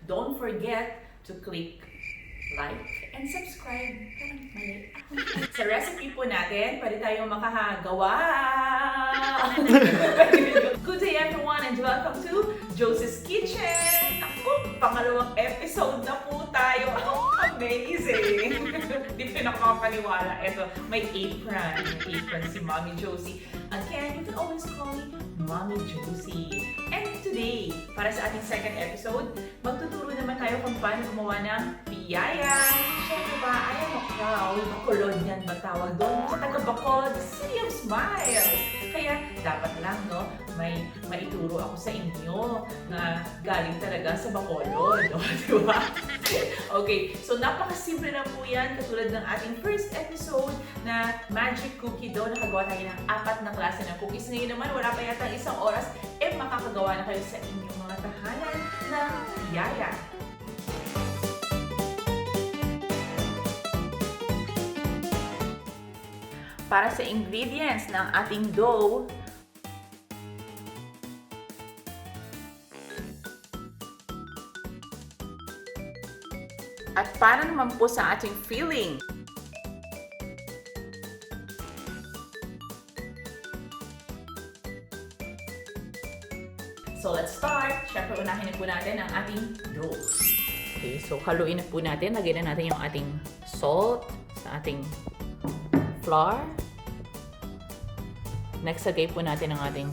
don't forget to click like and subscribe. Parang mali. Sa recipe po natin, pwede tayong makagawa. Good day everyone and welcome to Josie's Kitchen! Ako, pangalawang episode na po tayo. Amazing! Di pinakapaniwala. Ito, may apron. May apron si Mommy Josie. Again, you can always call me Mommy Josie. And today, para sa ating second episode, magtuturo naman tayo kung paano gumawa ng Piaya. Siyempre ba, I am a proud Bacolod yan ba tawag doon? Sa taga-Bacolod, City of Smiles. Kaya dapat lang, no, may maituro ako sa inyo na galing talaga sa Bacolod, no? Diba? Okay, so napakasimple na po yan, katulad ng ating first episode na magic cookie doon. Nakagawa tayo ng 4 na klase ng cookies. Ngayon naman, wala pa yata isang oras, makakagawa na kayo sa inyong mga tahanan ng Piaya. Para sa ingredients ng ating dough, at para naman po sa ating filling, so let's start. Siyempre, unahin na po natin ang ating dough. Okay, so haluin na po natin. Lagyan na natin yung ating salt sa ating flour. Next, lagay po natin ang ating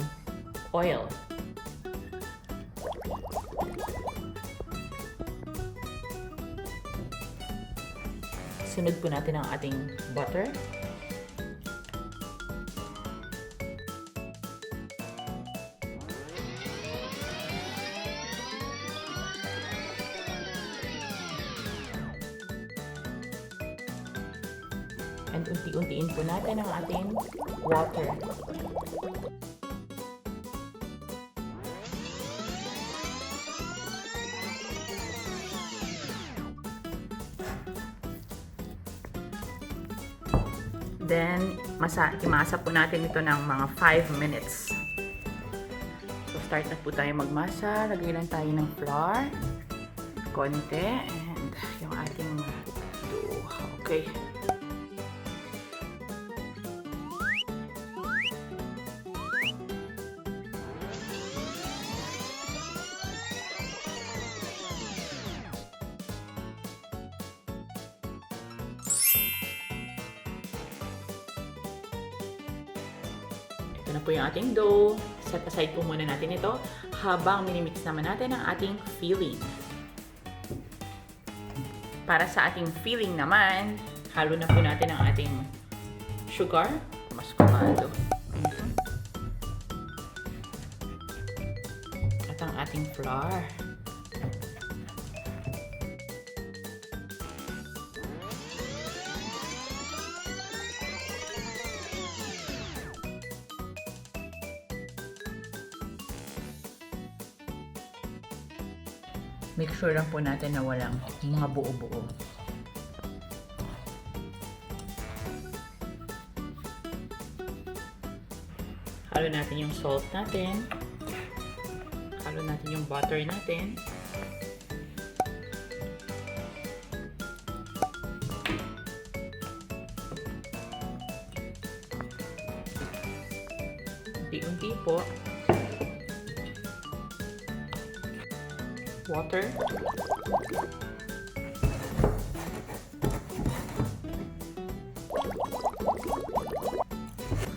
oil. Sunod po natin ang ating butter. And unti-untiin po natin ang ating water. Then, imasa po natin ito ng mga 5 minutes. So, start na po tayo magmasa. Lagay lang tayo ng flour. Konti. And yung ating dough. Okay. Ito na po yung ating dough. Set aside po muna natin ito habang minimix naman natin ang ating filling. Para sa ating filling naman, halo na po natin ang ating sugar, Muscovado. At ang ating flour. Make sure lang po natin na walang mga buo-buo. Halo natin yung salt natin. Halo natin yung butter natin. Unti-unti po. Water.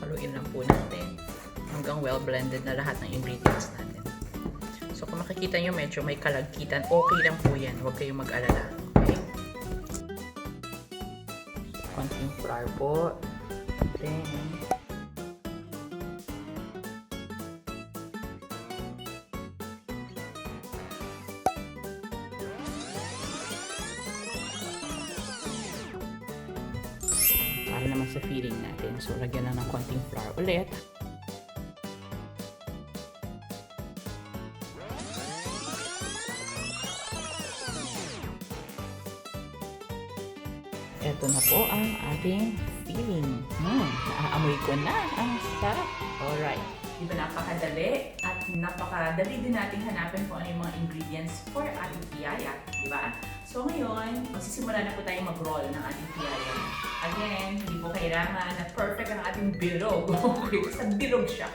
Haluin lang po natin hanggang well blended na lahat ng ingredients natin. So kung makikita nyo medyo may kalagkitan, okay lang po yan. Huwag kayong mag-alala. Okay? Konting flour po. Then, para naman sa filling natin. So, lagyan na ng konting flour ulit. Ito na po ang ating filling. Naaamoy ko na. Ang sarap. Alright. Di ba napakadali at napakadali din natin hanapin kung ano yung mga ingredients for ating piyaya, di ba? So ngayon, magsisimula na po tayo mag-roll ng ating piyaya. Again, hindi po kailangan na perfect ang ating bilog. Okay, basta bilog siya.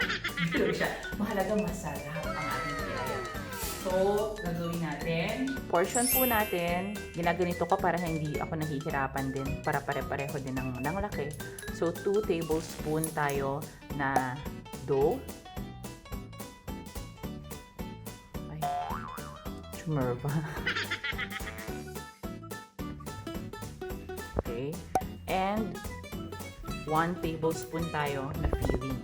Bilog siya. Mahalaga masarap ang ating piyaya. So, gagawin natin. Portion po natin. Ginaganito ko para hindi ako nahihirapan din. Para pare-pareho din ng laki. So, 2 tablespoon tayo na dough. Ay, chumerva. Okay. And 1 tablespoon tayo na filling.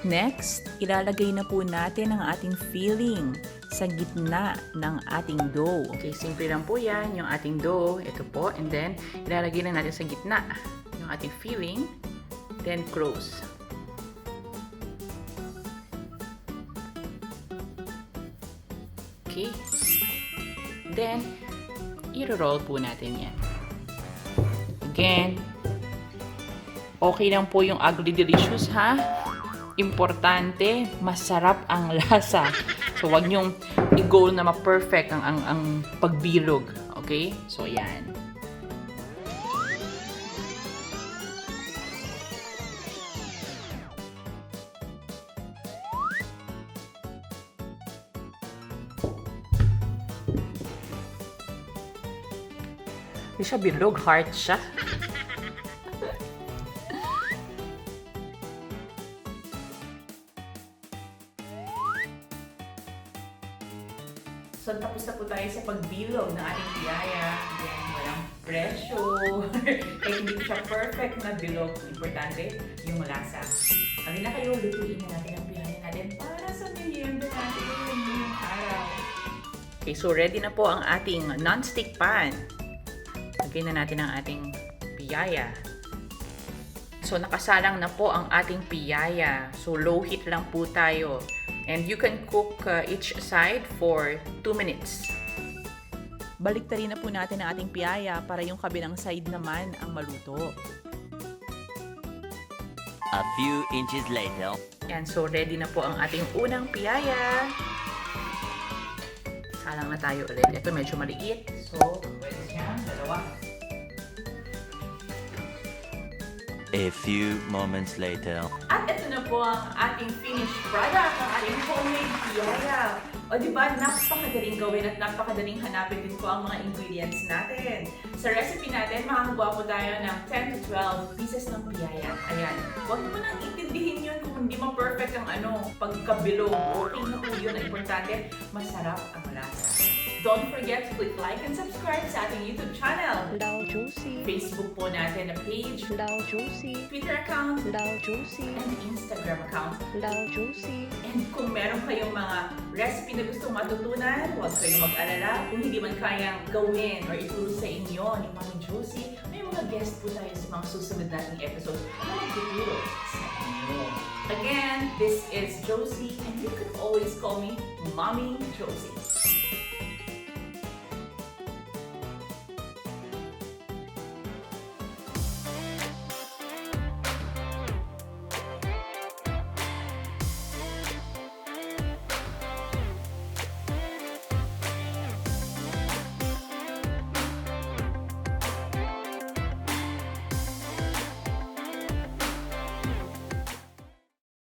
Next, ilalagay na po natin ang ating filling sa gitna ng ating dough. Okay, simple lang po yan, yung ating dough. Ito po, and then ilalagay na natin sa gitna yung ating filling, then close. Okay, then i-roll po natin yan. Again, okay lang po yung ugly delicious, ha? Importante, masarap ang lasa. So, wag niyong i-goal na ma-perfect ang pagbilog. Okay? So, yan. Hindi siya bilog, heart siya. So, tapos na po tayo sa pagbilog ng ating piyaya. Yan, walang pressure. Kahit hindi siya perfect na bilog. Importante, yung lasa. Halina kayo, lutuin na natin ang piyaya natin para sa merienda natin ngayong araw. Okay, so ready na po ang ating non-stick pan. Lagyan na natin ang ating piyaya. So, nakasalang na po ang ating piyaya. So, low heat lang po tayo. And you can cook each side for 2 minutes. Baliktarin na po natin ang ating piyaya para yung kabilang side naman ang maluto. A few inches later. And so ready na po ang ating unang piyaya. Salang na tayo ulit. Ito medyo maliit. So, pwede siya. Dalawa. A few moments later. At ito na po ang ating finished product, ang ating homemade piyaya. O diba, napakadaling gawin at napakadaling hanapin din po ang mga ingredients natin. Sa recipe natin, makakagawa po tayo ng 10 to 12 pieces ng piyaya. Ayan. Huwag mo nang intindihin yun kung hindi mo perfect ang pagkabilog. Okay na po yun. Ang importante, masarap ang lasa. Don't forget to click like and subscribe sa ating YouTube channel. Lao Josie. Facebook po natin na page. Lao Josie. Twitter account. Lao Josie. And Instagram account. Lao Josie. And kung meron kayong mga recipe na gustong matutunan, huwag kayong mag-alala. Kung hindi man kayang gawin or ituro sa inyo ni Mami Josie, may mga guest po tayo sa mga susunod nating episode na magtuturo sa inyo. Again, this is Josie and you can always call me Mommy Josie.